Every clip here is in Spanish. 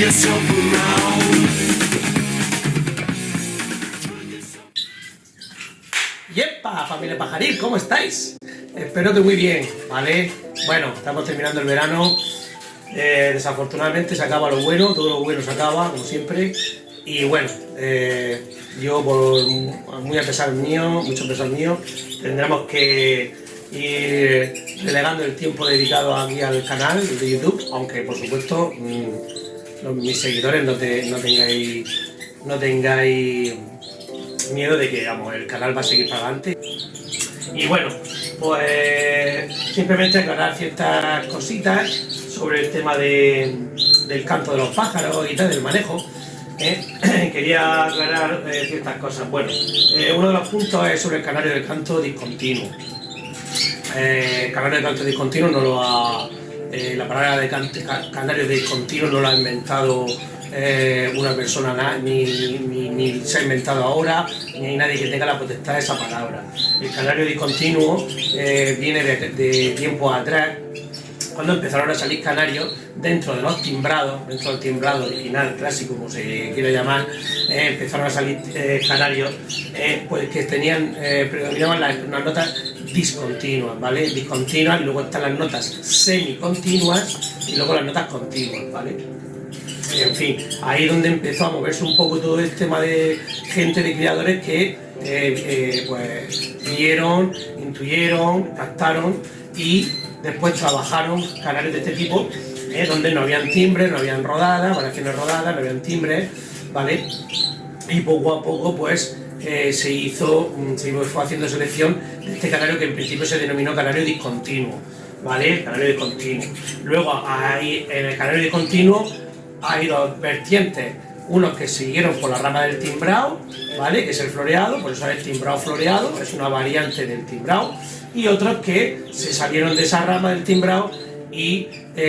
yourself around. ¡Yepa! Familia Pajaril, ¿cómo estáis? Espero que muy bien, ¿vale? Bueno, estamos terminando el verano. Desafortunadamente se acaba lo bueno, todo lo bueno se acaba, como siempre. Y bueno, yo por mucho pesar mío, tendremos que ir relegando el tiempo dedicado aquí al canal de YouTube, aunque por supuesto mis seguidores no tengáis miedo de que, vamos, el canal va a seguir para adelante. Y bueno, pues simplemente aclarar ciertas cositas sobre el tema del canto de los pájaros y tal, del manejo. Quería aclarar ciertas cosas. Bueno, uno de los puntos es sobre el canario del canto discontinuo. El canario del canto discontinuo no lo ha... la palabra de canario discontinuo no lo ha inventado una persona, ni se ha inventado ahora, ni hay nadie que tenga la potestad de esa palabra. El canario discontinuo viene de tiempo atrás, cuando empezaron a salir canarios dentro de los timbrados, dentro del timbrado original, clásico, como se quiere llamar, empezaron a salir canarios pues que predominaban las notas discontinuas, ¿vale? Discontinuas, y luego están las notas semicontinuas y luego las notas continuas, ¿vale? En fin, ahí es donde empezó a moverse un poco todo el tema de gente, de criadores que pues vieron, intuyeron, captaron y después trabajaron canarios de este tipo, donde no habían timbres, no habían rodadas, variaciones rodadas, no habían timbres, ¿vale? Y poco a poco pues se fue haciendo selección de este canario que en principio se denominó canario discontinuo, ¿vale? Canario discontinuo. Luego ahí en el canario discontinuo hay dos vertientes, unos que siguieron por la rama del timbrado, ¿vale? Que es el floreado, por eso es timbrado floreado, es una variante del timbrado, y otros que se salieron de esa rama del timbrado y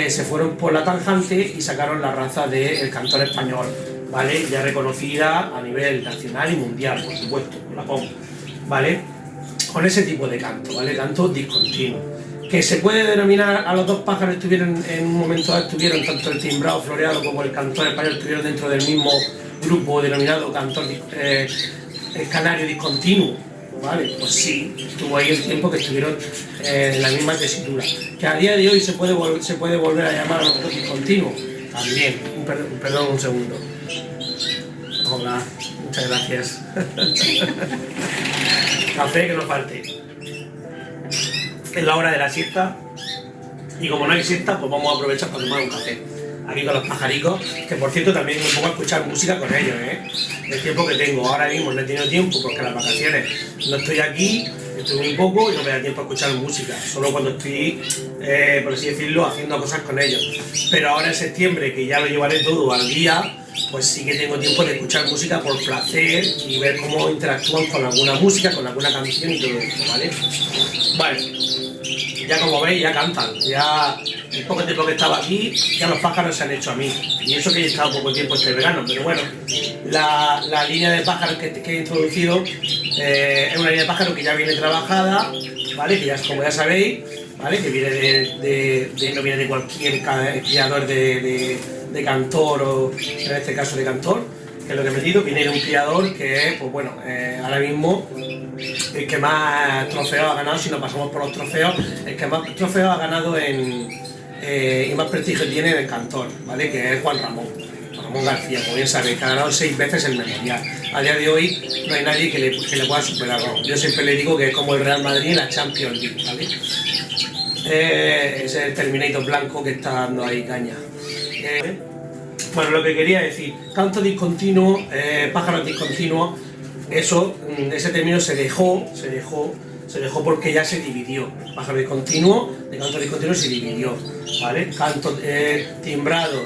se fueron por la tangente y sacaron la raza del cantor español, ¿vale? Ya reconocida a nivel nacional y mundial, por supuesto, con la POM, ¿vale? Con ese tipo de canto, ¿vale? Canto discontinuo. Que se puede denominar a los dos pájaros estuvieron en un momento dado, estuvieron tanto el timbrado floreado como el cantor español, estuvieron dentro del mismo grupo denominado cantor el canario discontinuo, ¿vale? Pues sí, estuvo ahí el tiempo que estuvieron en la misma tesitura. Que a día de hoy se puede volver a llamar a los dos discontinuos, también. Perdón un segundo. Hola, muchas gracias. Café que no falte. Es la hora de la siesta y como no hay siesta, pues vamos a aprovechar para tomar un café aquí con los pajaricos, que por cierto también me pongo a escuchar música con ellos, el tiempo que tengo. Ahora mismo no he tenido tiempo porque las vacaciones no estoy aquí, estoy muy poco y no me da tiempo a escuchar música, solo cuando estoy, por así decirlo, haciendo cosas con ellos. Pero ahora en septiembre, que ya lo llevaré todo al día, pues sí que tengo tiempo de escuchar música por placer y ver cómo interactúan con alguna música, con alguna canción y todo esto, ¿vale? Vale, ya como veis ya cantan, ya el poco tiempo que estaba aquí, ya los pájaros se han hecho a mí. Y eso que he estado poco tiempo este verano, pero bueno, la línea de pájaros que he introducido es una línea de pájaros que ya viene trabajada, ¿vale? Que ya, como ya sabéis, ¿vale? Que viene no viene de cualquier criador de cantor, o en este caso de cantor, que es lo que he metido, viene de un criador que es, pues bueno, ahora mismo el que más trofeos ha ganado, si nos pasamos por los trofeos, el que más trofeos ha ganado y más prestigio tiene en el cantor, ¿vale? Que es Juan Ramón García, como bien sabéis, que ha ganado 6 veces el Memorial. A día de hoy no hay nadie que le pueda superar. Yo siempre le digo que es como el Real Madrid en la Champions League, ¿vale? Ese es el Terminator blanco que está dando ahí caña. Bueno, lo que quería decir, canto discontinuo, pájaros discontinuos, ese término se dejó porque ya se dividió. Pájaro discontinuo, de canto discontinuo se dividió, ¿vale? Canto timbrado,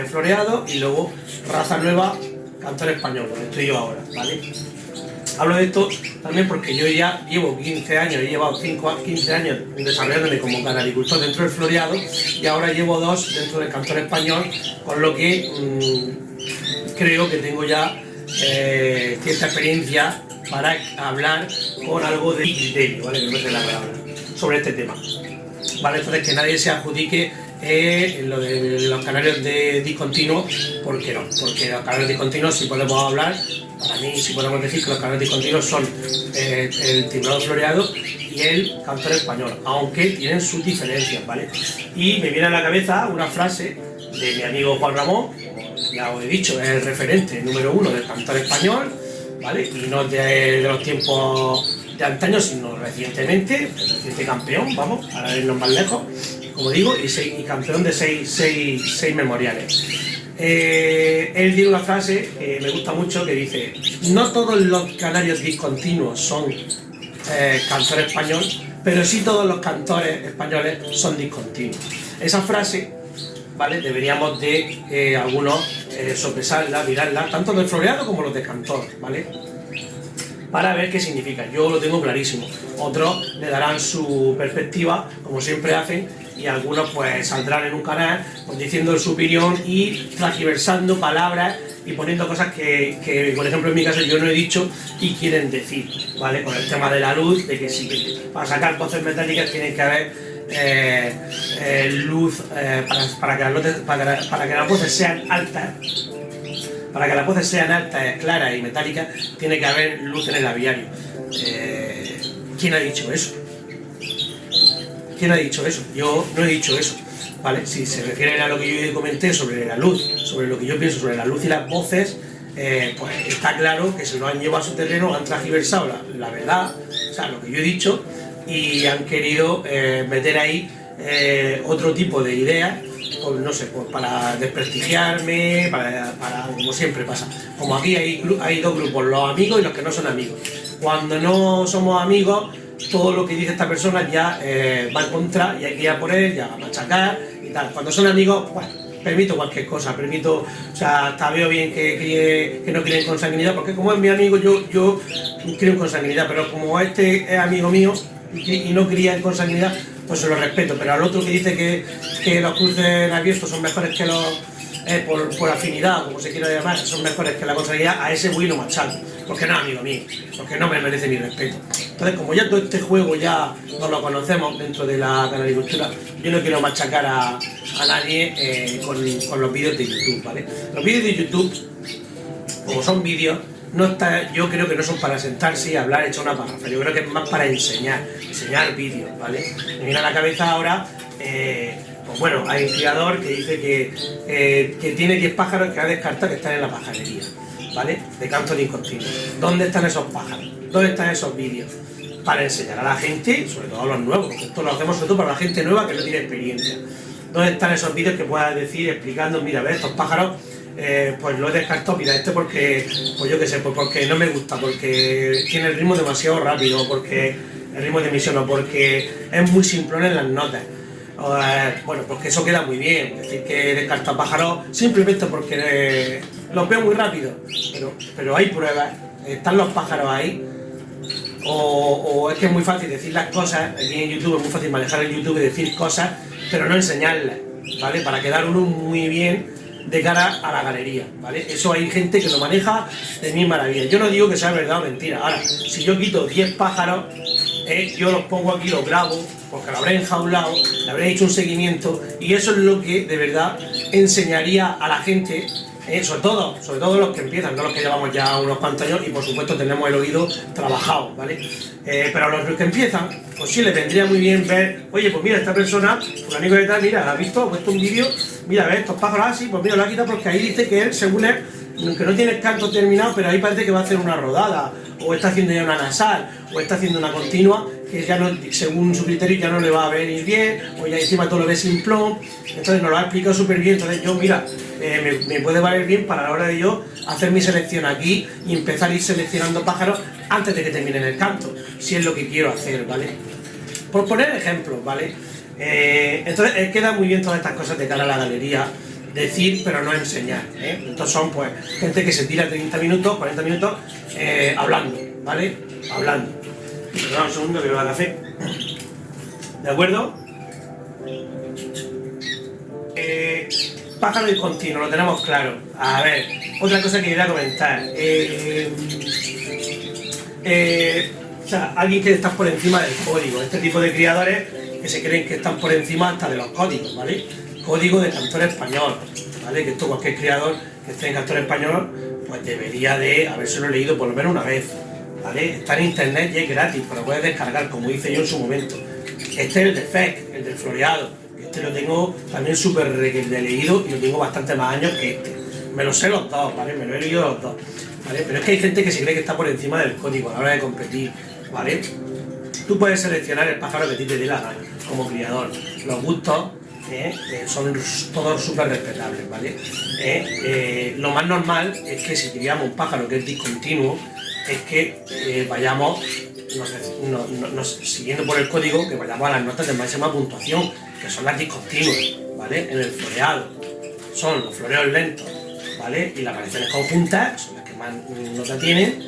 floreado y luego raza nueva, cantor español, donde estoy yo ahora, ¿vale? Hablo de esto también porque yo ya llevo 15 años, he llevado 15 años desarrollándome como canaricultor dentro del floreado y ahora llevo 2 dentro del cantor español, con lo que creo que tengo ya cierta experiencia para hablar con algo de criterio, ¿vale? Que no sé la palabra, sobre este tema, ¿vale? Entonces que nadie se adjudique lo de los canarios de discontinuos, ¿por qué no? Porque los canarios discontinuos, si podemos hablar, para mí sí podemos decir que los canarios discontinuos son el timbrador floreado y el cantor español, aunque tienen sus diferencias, ¿vale? Y me viene a la cabeza una frase de mi amigo Juan Ramón, como ya os he dicho, es el referente número 1 del cantor español, ¿vale? Y no de los tiempos de antaño, sino recientemente, el reciente campeón, vamos, para irnos más lejos, como digo, y campeón de seis memoriales. Él tiene una frase que me gusta mucho que dice: no todos los canarios discontinuos son cantor español, pero sí todos los cantores españoles son discontinuos. Esa frase, ¿vale? Deberíamos de algunos sopesarla, mirarla, tanto del floreado como los de cantor, ¿vale? Para ver qué significa. Yo lo tengo clarísimo. Otros le darán su perspectiva, como siempre hacen, y algunos pues saldrán en un canal pues, diciendo su opinión y transgiversando palabras y poniendo cosas que, por ejemplo, en mi caso yo no he dicho y quieren decir, ¿vale? Con el tema de la luz, de que sí, que para sacar voces metálicas tiene que haber luz para que las voces sean altas. Para que las voces sean altas, claras y metálicas, tiene que haber luz en el aviario. ¿Quién ha dicho eso? ¿Quién ha dicho eso? Yo no he dicho eso, ¿vale? Si se refieren a lo que yo comenté sobre la luz, sobre lo que yo pienso sobre la luz y las voces, pues está claro que se lo han llevado a su terreno, han transgiversado la verdad, o sea, lo que yo he dicho, y han querido meter ahí otro tipo de ideas, pues, no sé, pues para desprestigiarme, para como siempre pasa. Como aquí hay dos grupos, los amigos y los que no son amigos. Cuando no somos amigos, todo lo que dice esta persona ya va en contra y hay que ir a por él, ya va a machacar y tal. Cuando son amigos, bueno, permito cualquier cosa, o sea, hasta veo bien que no creen consanguinidad, porque como es mi amigo, yo creo en consanguinidad, pero como este es amigo mío y no cría en consanguinidad, pues se lo respeto. Pero al otro que dice que los cruces abiertos son mejores que los por afinidad, como se quiera llamar, son mejores que la consanguinidad, a ese voy y lo machaco, porque no es amigo mío, porque no me merece mi respeto. Entonces, como ya todo este juego ya nos lo conocemos dentro de la canalicultura, yo no quiero machacar a nadie con los vídeos de YouTube, ¿vale? Los vídeos de YouTube, como son vídeos, yo creo que no son para sentarse y hablar hecho una párrafa, yo creo que es más para enseñar vídeos, ¿vale? Me viene a la cabeza ahora, pues bueno, hay un criador que dice que tiene 10 pájaros que ha descartado que están en la pajarería, ¿vale? De canto discontinuo. ¿Dónde están esos pájaros? ¿Dónde están esos vídeos? Para enseñar a la gente, sobre todo a los nuevos, porque esto lo hacemos sobre todo para la gente nueva que no tiene experiencia. ¿Dónde están esos vídeos que puedas decir, explicando, mira, ve, estos pájaros, pues lo he descartado, mira, porque, pues yo qué sé, pues porque no me gusta, porque tiene el ritmo demasiado rápido, porque el ritmo de emisión, o porque es muy simplón en las notas. Bueno, pues que eso queda muy bien, decir que descarta pájaros simplemente porque los veo muy rápido, pero hay pruebas, están los pájaros ahí, o es que es muy fácil decir las cosas, aquí en YouTube es muy fácil manejar el YouTube y decir cosas, pero no enseñarlas, ¿vale? Para quedar uno muy bien de cara a la galería, ¿vale? Eso hay gente que lo maneja de mil maravillas. Yo no digo que sea verdad o mentira. Ahora, si yo quito 10 pájaros, yo los pongo aquí, los grabo, porque lo habré enjaulado, le habré hecho un seguimiento, y eso es lo que de verdad enseñaría a la gente, sobre todo los que empiezan, no los que llevamos ya unos cuantos años y por supuesto tenemos el oído trabajado, ¿vale? Pero a los que empiezan, pues sí les vendría muy bien ver, oye, pues mira, esta persona, un amigo de tal, mira, ha visto, ha puesto un vídeo, mira, ve estos pájaros así, pues mira, lo ha quitado porque ahí dice que él, según él, que no tiene el canto terminado, pero ahí parece que va a hacer una rodada, o está haciendo ya una nasal, o está haciendo una continua, que ya no, según su criterio ya no le va a venir bien, o ya encima todo lo ve simplón. Entonces nos lo ha explicado súper bien. Entonces yo, mira, me puede valer bien para la hora de yo hacer mi selección aquí y empezar a ir seleccionando pájaros antes de que terminen el canto, si es lo que quiero hacer, ¿vale? Por poner ejemplos, ¿vale? Entonces queda muy bien todas estas cosas de cara a la galería, decir pero no enseñar, ¿eh? Entonces son pues gente que se tira 30 minutos, 40 minutos hablando, ¿vale? Hablando. Perdón, un segundo que me va a café. ¿De acuerdo? Pájaro discontinuo, lo tenemos claro. A ver, otra cosa que quería comentar. O sea, alguien que está por encima del código. Este tipo de criadores que se creen que están por encima hasta de los códigos, ¿vale? código de cantor español, ¿vale? Que esto cualquier criador que esté en cantor español, pues debería de habérselo leído por lo menos una vez, ¿vale? Está en internet y es gratis, pero lo puedes descargar, como hice yo en su momento. Este es el de FEC, el del floreado. Este lo tengo también súper leído y lo tengo bastante más años que este. Me lo sé los dos, ¿vale? Me lo he leído los dos, ¿vale? Pero es que hay gente que se cree que está por encima del código a la hora de competir, ¿vale? Tú puedes seleccionar el pájaro que a ti te dé la gana, como criador. Los gustos son todos súper respetables, ¿vale? Lo más normal es que si criamos un pájaro que es discontinuo, es que vayamos siguiendo por el código, que vayamos a las notas de máxima puntuación, que son las discontinuas, ¿vale? En el floreado son los floreos lentos, ¿vale? Y las variaciones conjuntas son las que más nota tienen.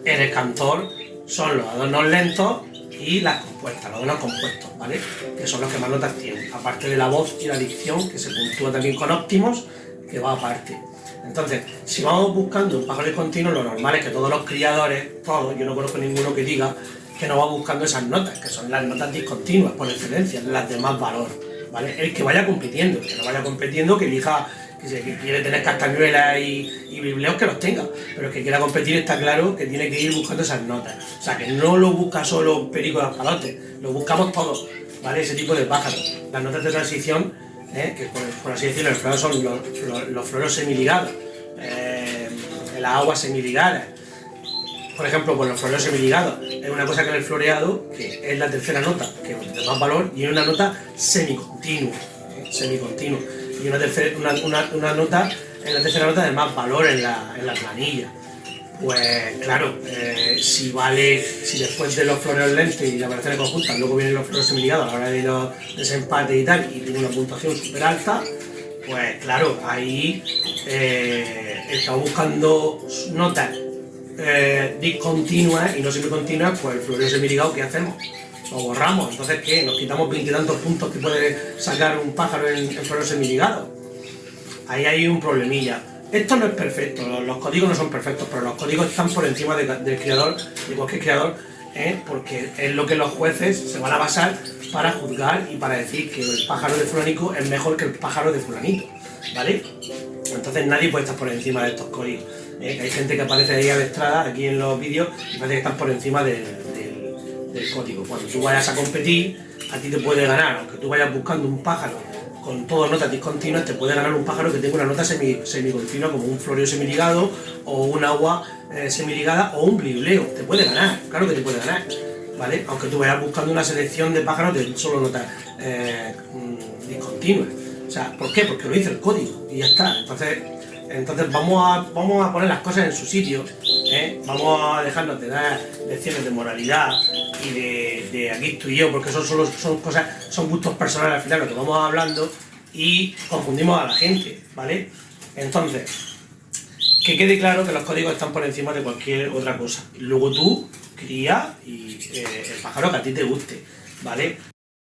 En el cantor son los adornos lentos y las compuestas, los adornos compuestos, ¿vale? Que son los que más notas tienen, aparte de la voz y la dicción, que se puntúa también con óptimos, que va aparte. Entonces, si vamos buscando un pájaro discontinuo, lo normal es que todos los criadores, todos, yo no conozco ninguno que diga que no va buscando esas notas, que son las notas discontinuas por excelencia, las de más valor, ¿vale? El que vaya compitiendo, el que no vaya compitiendo, que elija, que si quiere tener castañuelas y bibleos, que los tenga, pero el que quiera competir está claro que tiene que ir buscando esas notas. O sea, que no lo busca solo Perico de Azpalote, lo buscamos todos, ¿vale? Ese tipo de pájaros. Las notas de transición, que por así decirlo, los floreos son los floreos semiligados, las aguas semiligadas. Por ejemplo, pues los floreos semiligados es una cosa que en el floreado, que es la tercera nota, que es de más valor, y es una nota semicontinua, y una nota, en la tercera nota de más valor en la planilla. Pues claro, si después de los floreos lentos y las variaciones conjuntas luego vienen los floreos semiligados a la hora de los desempates y tal, y tiene una puntuación súper alta, pues claro, ahí estamos buscando notas discontinuas y no semicontinuas, pues el floreo semiligado, ¿qué hacemos? Lo borramos. Entonces, ¿qué? Nos quitamos 20 y tantos puntos que puede sacar un pájaro en floreo semiligado. Ahí hay un problemilla. Esto no es perfecto, los códigos no son perfectos, pero los códigos están por encima del criador, de cualquier criador, porque es lo que los jueces se van a basar para juzgar y para decir que el pájaro de fulanico es mejor que el pájaro de fulanito, ¿vale? Entonces nadie puede estar por encima de estos códigos. Hay gente que aparece ahí avestrada aquí en los vídeos y parece que están por encima del código. Cuando tú vayas a competir, a ti te puede ganar, aunque tú vayas buscando un pájaro con todas notas discontinuas, te puede ganar un pájaro que tenga una nota semicontinua, como un floreo semiligado o un agua semiligada o un blibleo. Te puede ganar, claro que te puede ganar, ¿vale? Aunque tú vayas buscando una selección de pájaros de solo notas discontinuas. O sea, ¿por qué? Porque lo dice el código y ya está. Entonces vamos a poner las cosas en su sitio, vamos a dejarnos de dar lecciones de moralidad y de aquí estoy yo, porque eso solo son gustos personales al final lo que vamos hablando y confundimos a la gente, ¿vale? Entonces, que quede claro que los códigos están por encima de cualquier otra cosa. Luego tú cría y el pájaro que a ti te guste, ¿vale?